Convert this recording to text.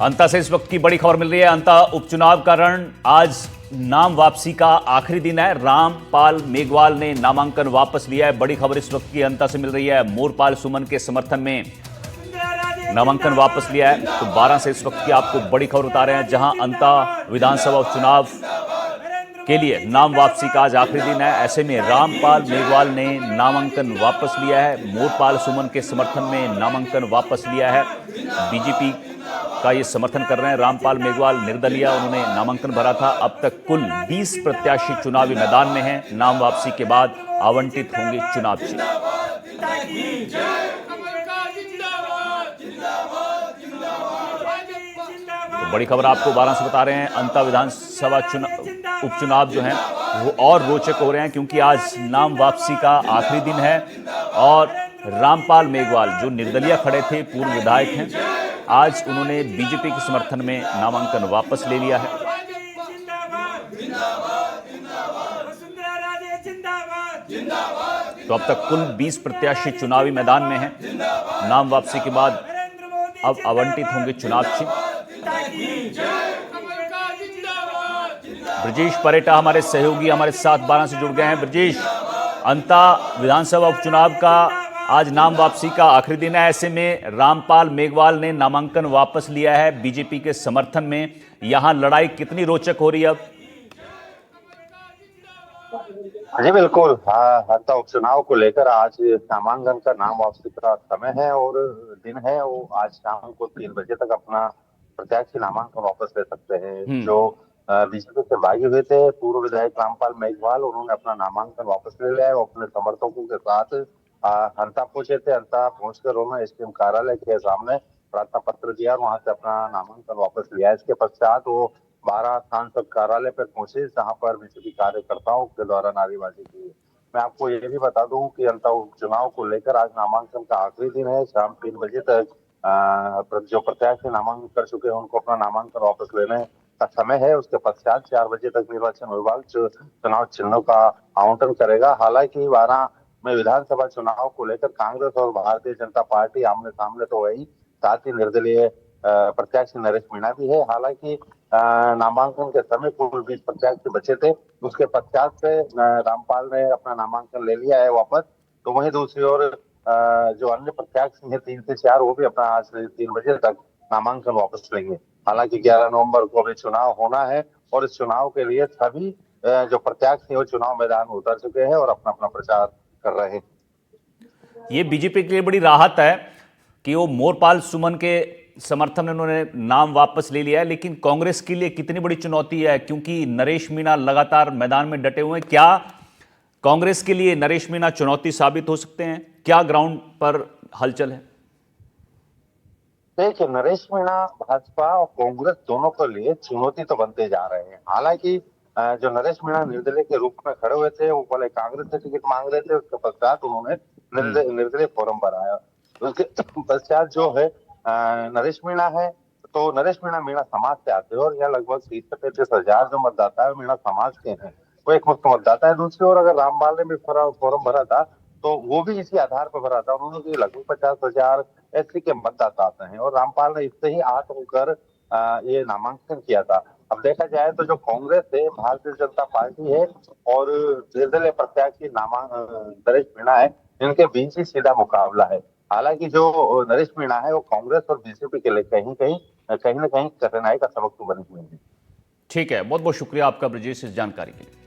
अंता से इस वक्त की बड़ी खबर मिल रही है। अंता उपचुनाव का रण आज नाम वापसी का आखिरी दिन है। रामपाल मेघवाल ने नामांकन वापस लिया है। बड़ी खबर इस वक्त की अंता से मिल रही है। मोरपाल सुमन के समर्थन में नामांकन वापस लिया है। तो 12 से इस वक्त की आपको बड़ी खबर बता रहे हैं, जहां अंता विधानसभा उपचुनाव के लिए नाम वापसी का आज आखिरी दिन है। ऐसे में रामपाल मेघवाल ने नामांकन वापस लिया है। मोरपाल सुमन के समर्थन में नामांकन वापस लिया है। बीजेपी का ये समर्थन कर रहे हैं रामपाल मेघवाल, निर्दलीय उन्होंने नामांकन भरा था। अब तक कुल 20 प्रत्याशी चुनावी मैदान में हैं। नाम वापसी के बाद आवंटित होंगे चुनाव चिन्ह। तो बड़ी खबर आपको 12 से बता रहे हैं। अंता विधानसभा उपचुनाव जो हैं वो और रोचक हो रहे हैं, क्योंकि आज नाम वापसी का आखिरी दिन है और रामपाल मेघवाल जो निर्दलीय खड़े थे, पूर्व विधायक हैं, आज उन्होंने बीजेपी के समर्थन में नामांकन वापस ले लिया है। तो अब तक कुल 20 प्रत्याशी चुनावी मैदान में हैं। नाम वापसी के बाद अब आवंटित होंगे चुनाव चिन्ह। ब्रजेश परेटा हमारे सहयोगी हमारे साथ 12 से जुड़ गए हैं। ब्रजेश, अंता विधानसभा उपचुनाव का आज नाम वापसी का आखिरी दिन है। ऐसे में रामपाल मेघवाल ने नामांकन वापस लिया है बीजेपी के समर्थन में। यहां लड़ाई कितनी रोचक हो रही है अब? जी बिल्कुल, हाँ, अंता उपचुनाव को लेकर आज नामांकन का नाम वापसी का समय है और दिन है। वो आज शाम को 3 बजे तक अपना प्रत्याशी नामांकन वापस ले सकते हैं। जो बीजेपी से बागी हुए थे पूर्व विधायक रामपाल मेघवाल, उन्होंने अपना नामांकन वापस ले लिया है। वो अपने समर्थकों के साथ अंता पहुंचे थे। अंता पहुंचकर उन्होंने एसडीएम कार्यालय के सामने प्रार्थना पत्र दिया और वहां से अपना नामांकन वापस लिया। इसके पश्चात वो 12 सांसद कार्यालय पर पहुंचे, जहां पर बीजेपी कार्यकर्ताओं के द्वारा नारेबाजी की। मैं आपको ये भी बता दूं कि अंता उपचुनाव को लेकर आज नामांकन का आखिरी दिन है। शाम 3 बजे तक जो प्रत्याशी नामांकन कर चुके हैं उनको अपना नामांकन वापस लेने का समय है। उसके पश्चात 4 बजे तक निर्वाचन विभाग चुनाव चिन्हों का आवंटन करेगा। हालांकि 12 में विधानसभा चुनाव को लेकर कांग्रेस और भारतीय जनता पार्टी आमने सामने तो वही, साथ ही निर्दलीय प्रत्याशी नरेश मीणा भी है। हालांकि नामांकन के समय कुल 20 प्रत्याशी बचे थे। उसके पश्चात से रामपाल ने अपना नामांकन ले लिया है वापस। तो वहीं दूसरी ओर जो अन्य प्रत्याशी हैं 3 से 4, वो भी अपना आज 3 बजे तक नामांकन वापस लेंगे। हालांकि 11 नवंबर को अभी चुनाव होना है और इस चुनाव के लिए सभी जो प्रत्याशी हैं वो चुनाव मैदान में उतर चुके हैं और अपना अपना प्रचार कर रहे हैं। ये बीजेपी के लिए बड़ी राहत है कि वो मोरपाल सुमन के समर्थन में उन्होंने नाम वापस ले लिया है, लेकिन कांग्रेस के लिए कितनी बड़ी चुनौती है, क्योंकि नरेश मीणा लगातार मैदान में डटे हुए हैं। क्या कांग्रेस के लिए नरेश मीणा चुनौती साबित हो सकते हैं? क्या ग्राउंड पर हलचल है? देखिए, नरेश मीणा भाजपा और कांग्रेस दोनों के लिए चुनौती तो बनते जा रहे हैं। हालांकि जो नरेश मीणा निर्दलीय के रूप में खड़े हुए थे, वो पहले कांग्रेस से टिकट मांग रहे थे। उसके पश्चात उन्होंने निर्दलीय फोरम बनाया। उसके पश्चात जो है नरेश मीणा है, तो नरेश मीणा समाज से आते हैं और यह लगभग 30-35 हजार जो मतदाता है मीणा समाज के हैं, वो एक मुक्त मतदाता है। दूसरी ओर अगर रामपाल ने भी फोरम भरा था तो वो भी इसी आधार पर भरा था। उन्होंने लगभग 50,000 एससी के मतदाता आते हैं और रामपाल ने इससे ही आठ होकर ये नामांकन किया था। अब देखा जाए तो जो कांग्रेस है, भारतीय जनता पार्टी है और निर्दलीय प्रत्याशी नरेश मीणा है, इनके बीच ही सीधा मुकाबला है। हालांकि जो नरेश मीणा है वो कांग्रेस और बीजेपी के लिए कहीं ना कहीं कठिनाई का सबक तो बने हुए हैं। ठीक है, बहुत बहुत शुक्रिया आपका ब्रजेश इस जानकारी के लिए।